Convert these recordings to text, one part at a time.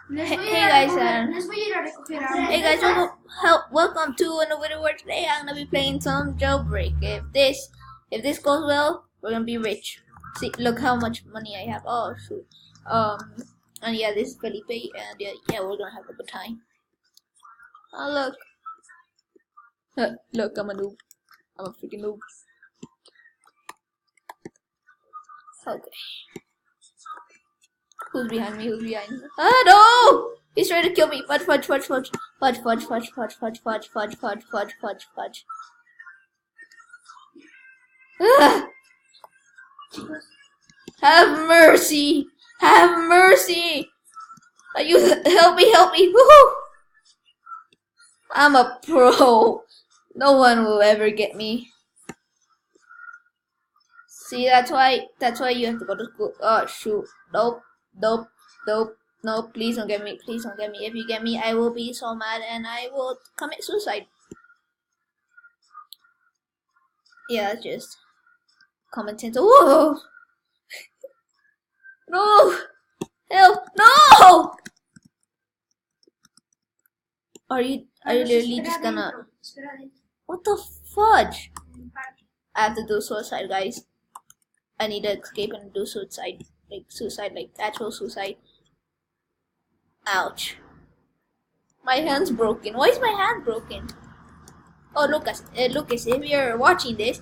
Hey guys, welcome to another video where today I'm gonna be playing some Jailbreak. If this goes well, we're gonna be rich. See, look how much money I have. Oh shoot. And yeah, this is Felipe, and yeah, we're gonna have a good time. Oh look, look, I'm a noob. I'm a freaking noob. Okay. Who's behind me? Who's behind me? Ah no! He's trying to kill me. Fudge, fudge, fudge, fudge, fudge, fudge, fudge, fudge, fudge, fudge, fudge, fudge, fudge, fudge, fudge. Ah! Have mercy! Have mercy! You help me! Help me! Woohoo! I'm a pro. No one will ever get me. See, that's why you have to go to school. Oh shoot! Nope, nope, nope. No, please don't get me. Please don't get me. If you get me, I will be so mad and I will commit suicide. Yeah, that's just common sense. Whoa! No! Help! No! Are you literally just gonna? What the fudge? I have to do suicide, guys. I need to escape and do suicide, like actual suicide. Ouch. My hand's broken. Why is my hand broken? Oh, Lucas, if you're watching this,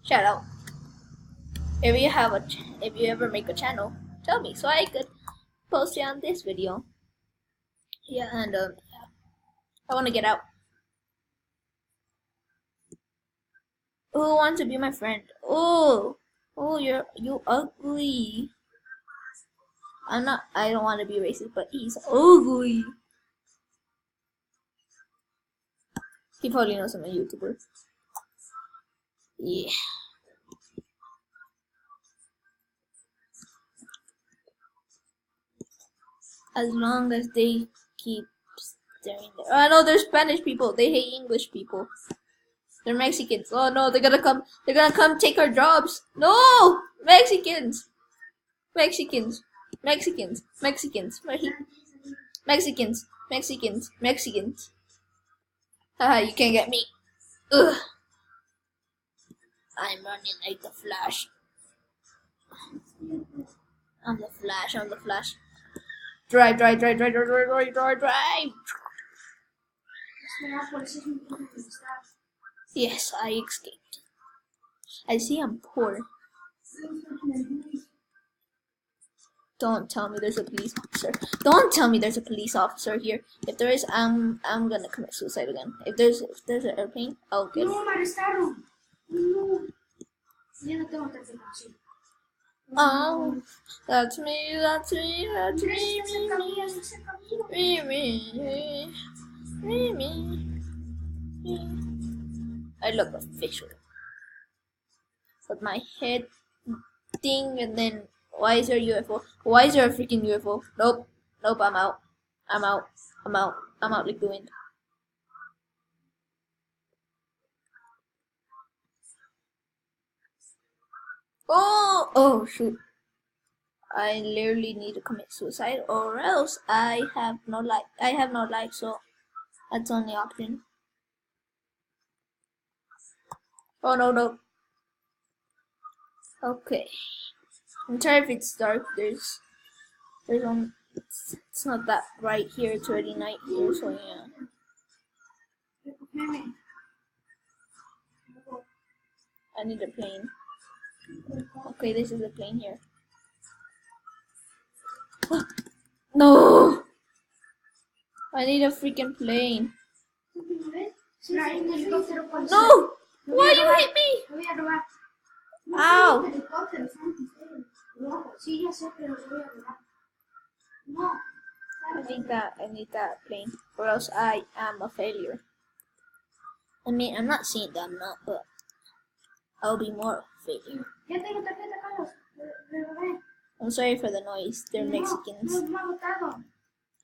shout out. If you ever make a channel, tell me so I could post it on this video. Yeah, and yeah. I want to get out. Who wants to be my friend? Oh, you ugly. I don't want to be racist, but he's ugly. He probably knows I'm a YouTuber. Yeah. As long as they keep staring there. Oh no, they're Spanish people. They hate English people. They're Mexicans. Oh no, they're gonna come take our jobs. No! Mexicans! Mexicans! Mexicans! Mexicans! Mexicans! Mexicans! Mexicans! Haha, you can't get me. Ugh. I'm running like the Flash. I'm the Flash, I'm the Flash. Drive, drive, drive, drive, drive, drive, drive, drive, drive! Yes, I escaped. I see I'm poor. Don't tell me there's a police officer. Don't tell me there's a police officer here. If there is, I'm gonna commit suicide again. If there's an airplane, I'll get it. No, me arrestaron. No. Ya no tengo tarjeta. Oh, that's me, that's me, that's me, me. I look official. With my head thing and then why is there a UFO? Why is there a freaking UFO? Nope. Nope, I'm out. I'm out. I'm out. I'm out like the wind. Oh shoot. I literally need to commit suicide or else I have no life, so that's the only option. Oh no. Okay. I'm sorry if it's dark. There's it's not that bright here. It's already night here, so yeah. I need a plane. Okay, this is a plane here. No! I need a freaking plane. No! Why you hit me? Ow! I need that plane, or else I am a failure. I mean, I'm not saying that I'm not, but I'll be more of a failure. I'm sorry for the noise. They're Mexicans.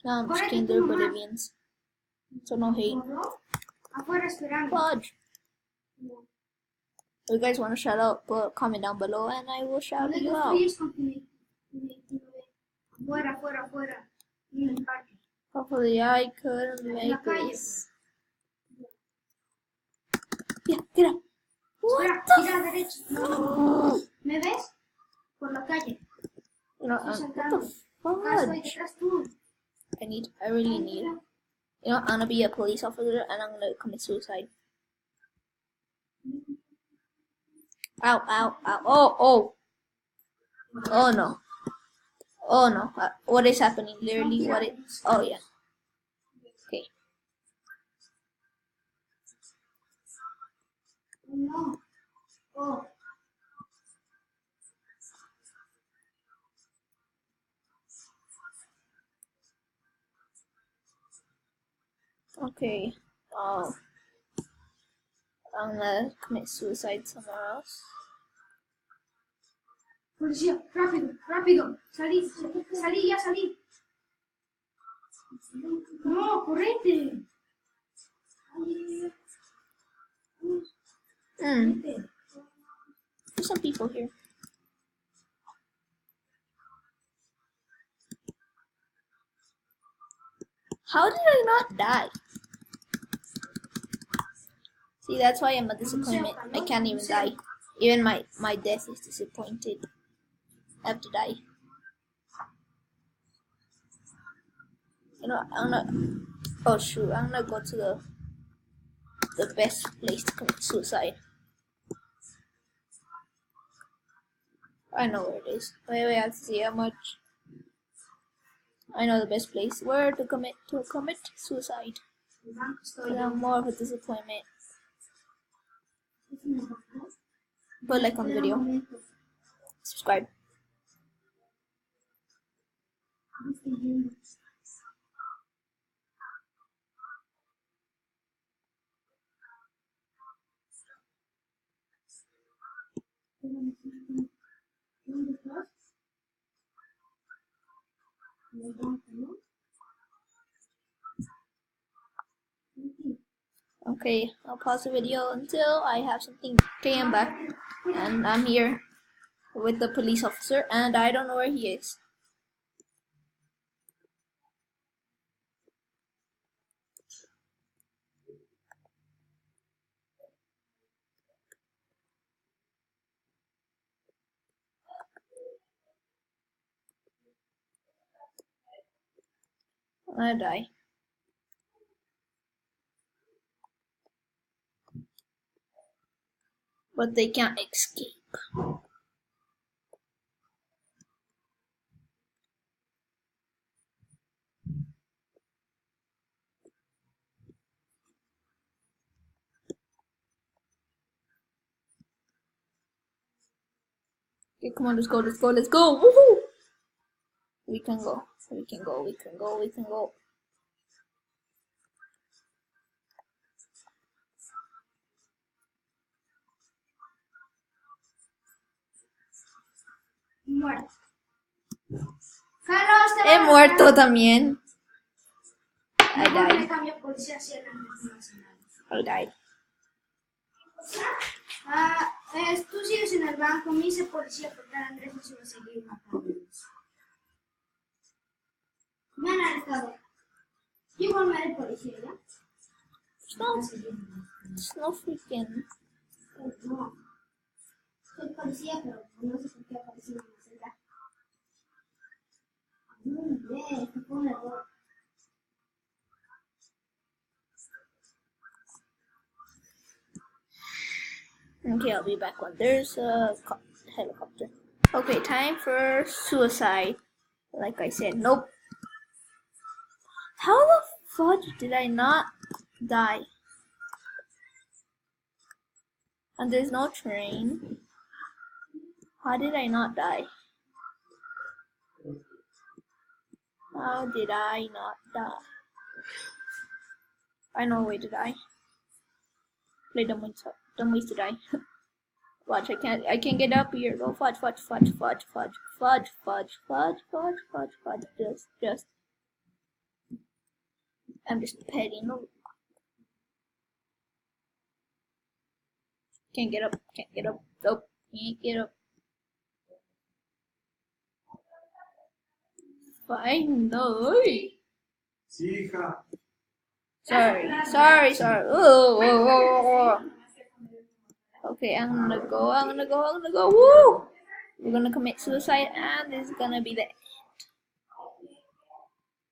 No, I'm just kidding. They're Bolivians. So no hate. Fudge. If you guys want to shout out, comment down below and I will shout you out. Hopefully I couldn't En la make calle. this. Yeah, get up. Espera, What gira a la the derecha. No. ¿Me ves? Por la calle. No, Estoy what saltando. the Acá estoy fudge? detrás tú. I really need. You know, I'm gonna be a police officer and I'm gonna commit suicide. Ow, ow, ow. Oh, oh. Oh no. Oh no. What is happening? Literally, what is. Oh yeah. Okay. No. Oh. Okay. Oh. I'm gonna commit suicide somewhere else. Policía, rápido, rápido. Salí, salí, ya salí. No, correte. Correte. There's some people here. How did I not die? See, that's why I'm a disappointment. I can't even die. Even my death is disappointed. I have to die. You know, I'm gonna. Oh shoot! I'm gonna go to the best place to commit suicide. I know where it is. Wait, I have to see how much. I know the best place where to commit suicide. But I'm more of a disappointment. Put a like on the video. Subscribe. Okay, I'll pause the video until I have something. Okay, I'm back. And I'm here with the police officer and I don't know where he is. I'm gonna die. But they can't escape. Okay, come on, let's go, let's go, let's go! Woohoo! We can go, we can go, we can go, we can go. Muerto. Carlos, te He muerto también. I Mejor me died. cambio policía así en la internacional. I died. Tú sigues en el banco, me hice policía porque Andrés no se va a seguir matando. Me han arrestado. Yo igual me haré policía, ¿ya? It's no freaking. No. Soy policía, pero no sé por qué aparecí en la celda. Esto fue un error. Okay, I'll be back when there's a helicopter. Okay, time for suicide. Like I said, nope. How the fudge did I not die? And there's no train. How did I not die? How did I not die? I know a way to die. Play dumb ways to die. Watch, I can't get up here. Go fudge, fudge, fudge, fudge, fudge, fudge, fudge, fudge, fudge, fudge, fudge. Just. I'm just petty. No. Can't get up. Can't get up. Nope. Can't get up. Fine, no. Sorry. Oh. Okay, I'm gonna go. Woo! We're gonna commit suicide, and this is gonna be the end.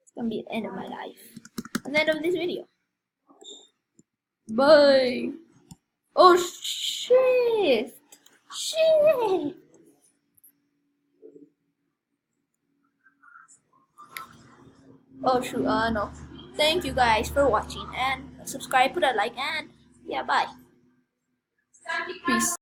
It's gonna be the end of my life. And the end of this video. Bye. Oh shit! Shit! Oh shoot! No. Thank you guys for watching, and subscribe, put a like, and yeah, bye. Peace.